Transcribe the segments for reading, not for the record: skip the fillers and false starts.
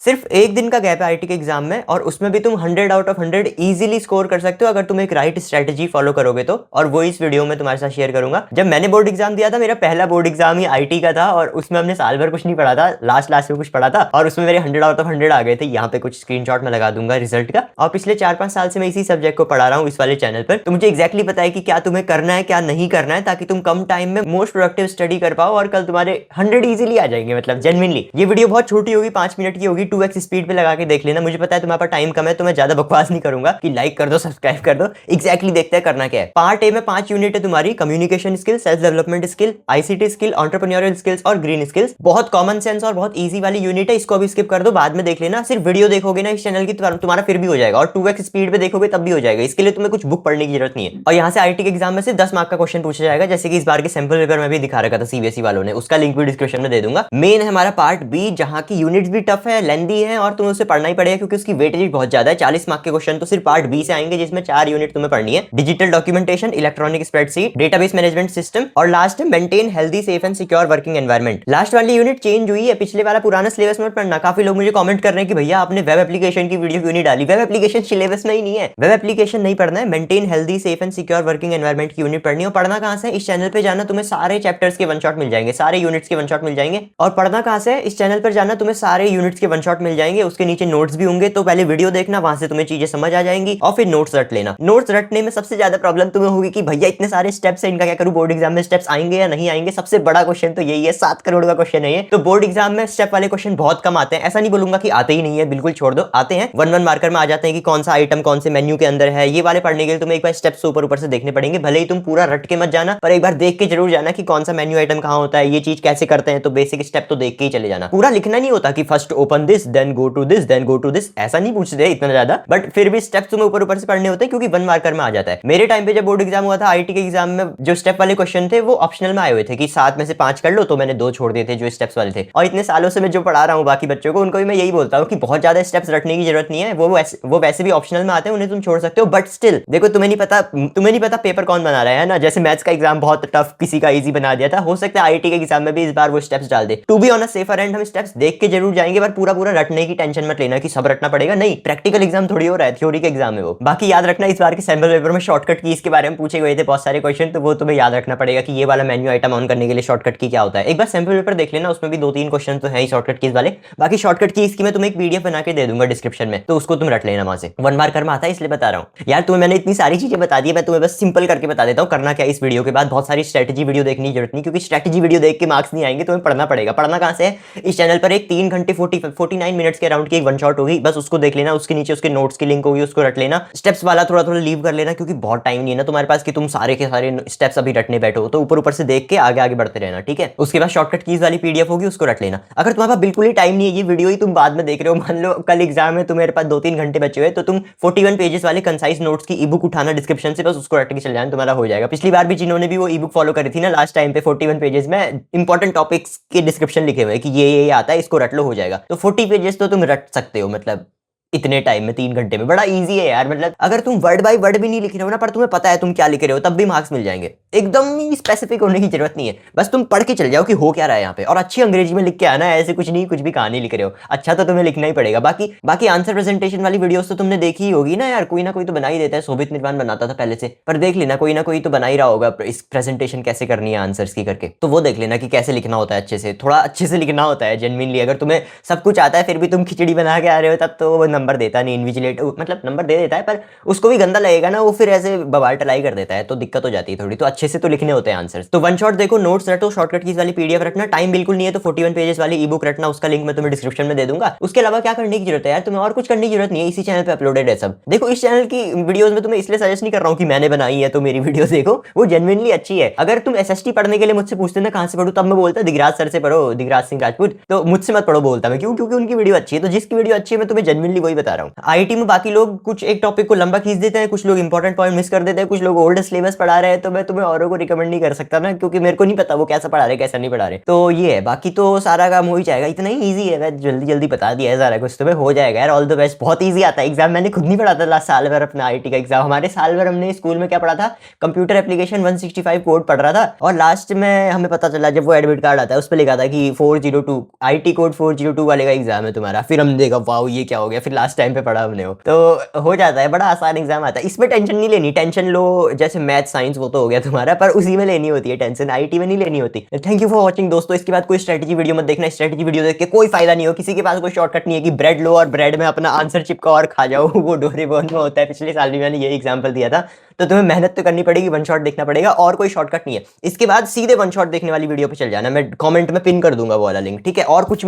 सिर्फ एक दिन का गैप है आईटी के एग्जाम में, और उसमें भी तुम 100 आउट ऑफ 100 इजीली स्कोर कर सकते हो अगर तुम एक राइट स्ट्रेटेजी फॉलो करोगे तो। और वो इस वीडियो में तुम्हारे साथ शेयर करूंगा। जब मैंने बोर्ड एग्जाम दिया था, मेरा पहला बोर्ड एग्जाम ही आईटी का था, और उसमें हमने साल भर कुछ नहीं पढ़ा था, लास्ट में कुछ पढ़ा था, और उसमें मेरे 100 आउट ऑफ 100 आ गए थे। यहाँ पे कुछ स्क्रीनशॉट में लगा दूंगा रिजल्ट का। और पिछले 4-5 साल से मैं इसी सब्जेक्ट को पढ़ा रहा हूँ इस वाले चैनल पर, तो मुझे एक्जैक्टली पता है कि क्या तुम्हें करना है क्या नहीं करना है, ताकि तुम कम टाइम में मोस्ट प्रोडक्टिव स्टडी कर पाओ और कल तुम्हारे 100 इजीली आ जाएंगे। मतलब जेन्युइनली ये वीडियो बहुत छोटी होगी, 5 मिनट की होगी, 2x स्पीड पे लगा के देख लेना। मुझे पता है तुम्हारे पास टाइम कम है, तो मैं ज्यादा बकवास नहीं करूंगा कि लाइक कर दो, सब्सक्राइब कर दो। एक्जैक्टली देखते हैं करना क्या है। पार्ट ए में 5 यूनिट है तुम्हारी, communication skill, self development skill, ICT skill, entrepreneurial skills और ग्रीन स्किल्स। बहुत कॉमन सेंस और बहुत ईजी वाली यूनिट है, इसको अभी स्किप कर दो, बाद में देख लेना। सिर्फ वीडियो देखोगे ना इस चैनल की, तुम्हारा फिर भी हो जाएगा, और 2x स्पीड पे देखोगे तब भी हो जाएगा। इसके लिए तुम्हें कुछ बुक पढ़ने की जरूरत नहीं है। और यहाँ से आईटी के एग्जाम में से 10 मार्क का क्वेश्चन पूछा जाएगा, जैसे कि इस बार के सैंपल पेपर में भी दिखा रखा था सीबीएसई वालों ने, उसका लिंक भी डिस्क्रिप्शन में दे दूंगा। मेन है हमारा पार्ट बी, जहां की यूनिट्स भी टफ है, लेंथी है, और तुम्हें उसे पढ़ना ही पड़ेगा क्योंकि उसकी वेटेज बहुत ज्यादा है। 40 मार्क के क्वेश्चन तो सिर्फ पार्ट बी से आएंगे, जिसमें 4 यूनिट तुम्हें पढ़नी है। Digital documentation, electronic spreadsheet, database management system, और लास्ट है maintain healthy, safe and secure working environment. Last वाली यूनिट चेंज हुई है, पिछले वाला पुराना सिलेबस में पढ़ना। काफी लोग मुझे कमेंट कर रहे हैं कि भैया आपने वेब एप्लीकेशन की वीडियो क्यों नहीं डाली। वेब एप्लीकेशन सिलेबस में ही नहीं है, वेब एप्लीकेशन नहीं पढ़ना है, maintain healthy, safe and secure working environment की यूनिट पढ़नी है। और पढ़ना कहां से? इस चैनल पे जाना, तुम्हें सारे चैप्टर्स के वन शॉट मिल जाएंगे, सारे यूनिट्स के वन शॉट मिल जाएंगे। और पढ़ना कहां से? इस चैनल पर जाना, तुम्हें सारे यूनिट्स के वन शॉट मिल जाएंगे, उसके नीचे नोट्स भी होंगे। तो पहले वीडियो देखना, वहां से तुम्हें चीजें समझ आ जाएंगी, और फिर नोट्स रट लेना। नोट्स रटने में सबसे ज्यादा प्रॉब्लम तुम्हें होगी कि भैया इतने सारे स्टेप्स है, इनका क्या करूं, बोर्ड एग्जाम में स्टेप्स आएंगे या नहीं आएंगे। सबसे बड़ा क्वेश्चन तो यही है, 7 करोड़ का क्वेश्चन है ये। तो बोर्ड एग्जाम में स्टेप वाले क्वेश्चन बहुत कम आते हैं। ऐसा नहीं बोलूंगा कि आते ही नहीं है, बिल्कुल छोड़ दो, आते हैं। 1-1 मार्कर में आ जाते हैं कि कौन सा आइटम कौन से मेन्यू के अंदर है। ये वाले पढ़ने के लिए तुम्हें एक बार स्टेप्स ऊपर से देखने पड़ेंगे। भले ही तुम पूरा रट के मत जाना, पर एक बार देख के जरूर जाना कि कौन सा मेन्यू आइटम कहां होता है, ये चीज कैसे करते हैं। तो बेसिक स्टेप तो देख के ही चले जाना। पूरा लिखना नहीं होता कि first open this, then go to this, then go to this, ऐसा नहीं पूछते इतना ज्यादा, बट फिर भी स्टेप्स तुम्हें ऊपर से पढ़ने होते हैं, क्योंकि 1 मार्कर में आ जाता है। मेरे टाइम पे जब बोर्ड एग्जाम हुआ था, आईटी के एग्जाम में जो स्टेप वाले क्वेश्चन थे वो ऑप्शनल में आए हुए थे कि 7 में से 5 कर लो, तो मैंने 2 छोड़ दिए थे जो स्टेप्स वाले थे। और इतने सालों से मैं जो पढ़ा रहा हूँ बाकी बच्चों को, उनको भी मैं यही बोलता हूँ कि बहुत ज्यादा स्टेप्स रटने की जरूरत नहीं है, वो वैसे भी ऑप्शनल में आते हैं, उन्हें तुम छोड़ सकते हो। बट स्टिल देखो, तुम्हें नहीं पता पेपर कौन बना रहा है ना। जैसे मैथ्स का एग्जाम बहुत टफ, किसी का इजी बना दिया था, हो सकता है आईटी के एग्जाम में भी इस बार वो स्टेप्स डाल दे। To be on a safer end, हम स्टेप्स देख के जरूर जाएंगे, पर पूरा रटने की टेंशन मत लेना कि सब रटना पड़ेगा। नहीं, प्रैक्टिकल एग्जाम थोड़ी हो रहा है, थ्योरी के एग्जाम है वो। बाकी याद रखना, इस बार के सैंपल पेपर में शॉर्टकट कीज के बारे में पूछे गए थे बहुत सारे क्वेश्चन, तो वो तुम्हें याद रखना पड़ेगा कि ये वाला मेन्यू आइटम ऑन करने के लिए शॉर्टकट की क्या होता है। एक बार सैंपल पेपर देख लेना, उसमें भी 2-3 क्वेश्चन तो है ही शॉर्टकट कीज वाले। बाकी शॉर्टकट कीज की मैं तुम्हें एक पीडीएफ बना के दे दूंगा डिस्क्रिप्शन में, तो उसको तुम रट लेना वहां से। 1 मार्कर में आता है, इसलिए बता रहा हूं यार। तुम्हें मैंने इतनी सारी चीजें बता दी, मैं तुम्हें बस सिंपल करके बता देता हूं करना क्या। इस वीडियो के बाद बहुत सारी स्ट्रेटेजी वीडियो देखने की जरूरत नहीं, क्योंकि स्ट्रेटेजी वीडियो देख के मार्क्स नहीं आएंगे, तुम्हें पढ़ना पड़ेगा। पढ़ना कहां से है? इस चैनल पर एक 3 घंटे 49 मिनट्स के अराउंड की एक वन शॉट होगी, बस उसको देख लेना। उसके नीचे उसके नोट्स की लिंक होगी, उसको रट लेना। स्टेप्स वाला थोड़ा लीव कर लेना, क्योंकि बहुत टाइम नहीं है ना तुम्हारे पास कि तुम सारे के सारे स्टेप्स अभी रटने बैठो। तो ऊपर से देख के आगे बढ़ते रहना, ठीक है। उसके बाद शॉर्टकट कीज वाली पीडीएफ होगी, उसको रट लेना। अगर तुम्हारे पास बिल्कुल ही टाइम नहीं है, ये वीडियो ही तुम बाद में देख रहे हो, मान लो कल एग्जाम है, तुम्हारे पास 2-3 घंटे बचे हुए, तो तुम 41 पेजेस वाले कंसाइज नोट्स की ई बुक उठाना डिस्क्रिप्शन से, बस उसको रट के चल जाना, तुम्हारा हो जाएगा। पिछली बार भी जिन्होंने भी वो ई बुक फॉलो करी थी ना लास्ट टाइम पे, 41 पेजेस में इंपॉर्टेंट टॉपिक्स के डिस्क्रिप्शन लिखे हुए कि ये आता है, इसको रट लो, हो जाएगा। तो 40 पेजेस तो तुम रट सकते हो, मतलब इतने टाइम में, 3 घंटे में। बड़ा इजी है यार। मतलब अगर तुम वर्ड बाय वर्ड भी नहीं लिख रहे हो ना, पर तुम्हें पता है तुम क्या लिख रहे हो, तब भी मार्क्स मिल जाएंगे। एकदम ही स्पेसिफिक होने की जरूरत नहीं है, बस तुम पढ़ के चल जाओ कि हो क्या रहा है यहाँ पे, और अच्छी अंग्रेजी में लिख के आना है। ऐसे कुछ नहीं, कुछ भी कहानी लिख रहे हो, अच्छा तो तुम्हें लिखना ही पड़ेगा। बाकी आंसर प्रेजेंटेशन वाली वीडियोस तो तुमने देखी ही होगी ना यार, कोई ना कोई तो बना ही देता है। शोभित निर्माण बनाता था पहले से, पर देख लेना कोई ना कोई तो बना ही रहा होगा इस प्रेजेंटेशन कैसे करनी है आंसर्स की करके। तो वो देख लेना कि कैसे लिखना होता है, अच्छे से, थोड़ा अच्छे से लिखना होता है जेन्युइनली। अगर तुम्हें सब कुछ आता है फिर भी तुम खिचड़ी बना के आ रहे हो, तब तो वो नंबर देता नहीं, इनविजिलेट मतलब नंबर दे देता है, पर उसको भी गंदा लगेगा ना, वो फिर ऐसे बवाल टलाई कर देता है, तो दिक्कत हो जाती है थोड़ी। तो अच्छे से तो लिखने होते हैं आंसर्स। तो वन शॉट देखो, नोट्स रटो, शॉर्टकट कीज वाली पीडीएफ रटना। टाइम बिल्कुल नहीं है तो 41 पेजेस वाली ई बुक रटना, उसका लिंक मैं तुम्हें डिस्क्रिप्शन में दे दूंगा। उसके अलावा क्या करने की जरूरत है यार, तुम्हें और कुछ करने की जरूरत नहीं है, इसी चैनल पे अपलोडेड है सब। देखो इस चैनल की वीडियोस में तुम्हें इसलिए सजेस्ट नहीं कर रहा हूं कि मैंने बनाई है तो मेरी वीडियो देखो, वो जेन्युइनली अच्छी है। अगर तुम एसएसटी पढ़ने के लिए मुझसे पूछते ना कहां से पढ़ूं, तब मैं बोलता दिगराज सर से पढ़ो, दिगराज सिंह राजपूत। तो मुझसे मत पढ़ो बोलता मैं, क्यों? क्योंकि उनकी वीडियो अच्छी है। तो जिसकी वीडियो अच्छी है मैं तुम्हें जेन्युइनली वही वही बता रहा हूँ। आईटी में बाकी लोग कुछ एक टॉपिक को लंबा खींच देते हैं, कुछ लोग इंपॉर्टेंट पॉइंट मिस कर देते हैं, कुछ लोग ओल्ड सिलेबस पढ़ा रहे हैं, तो मैं तुम्हें औरों को रिकमेंड नहीं कर सकता ना, क्योंकि मेरे को नहीं पता वो कैसा पढ़ा रहे कैसा नहीं पढ़ा रहे। तो ये है, बाकी तो सारा काम हो ही जाएगा, इतना ही ईजी है, मैं जल्दी जल्दी बता दिया है सारा कुछ, तुम्हें हो जाएगा यार। ऑल द बेस्ट, बहुत ईजी आता है एग्जाम, मैंने खुद नहीं पढ़ा था लास्ट साल भर अपना आईटी का एग्जाम। हमारे साल भर हमने स्कूल में क्या पढ़ा था, कंप्यूटर एप्लीकेशन 165 कोड पढ़ रहा था, और लास्ट में हमें पता चला जब वो एडमिट कार्ड आता है उस पर लिखा था कि 402 आईटी कोड 402 वाले का एग्जाम है तुम्हारा। फिर हमने देखा वाओ ये क्या हो गया, फिर लास्ट टाइम पे पढ़ा हमने वो, तो हो जाता है, बड़ा आसान एग्जाम आता है, इसमें टेंशन नहीं लेनी। टेंशन लो जैसे मैथ साइंस वो तो हो गया तुम्हारा, पर उसी में लेनी होती है टेंशन, आईटी में नहीं लेनी होती। थैंक यू फॉर वॉचिंग दोस्तों, इसके बाद कोई स्ट्रेटेजी वीडियो मत देखना, स्ट्रेटेजी वीडियो देख के कोई फायदा नहीं हो, किसी के पास कोई शॉर्टकट नहीं है कि ब्रेड लो और ब्रेड में अपना आंसर चिपका और खा जाओ, वो डोरेमोन में होता है, पिछले साल भी मैंने ये एग्जांपल दिया था। तो तुम्हें मेहनत तो करनी पड़ेगी, वन शॉट देखना पड़ेगा और कोई शॉर्टकट नहीं है। इसके बाद सीधे वन शॉट देखने वाली वीडियो पे चल जाना, मैं कमेंट में पिन कर दूंगा वो वाला लिंक, ठीक है, और कुछ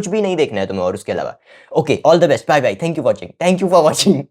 भी नहीं देखना है तुम्हें और उसके अलावा। Okay, all the best, bye bye, thank you for watching.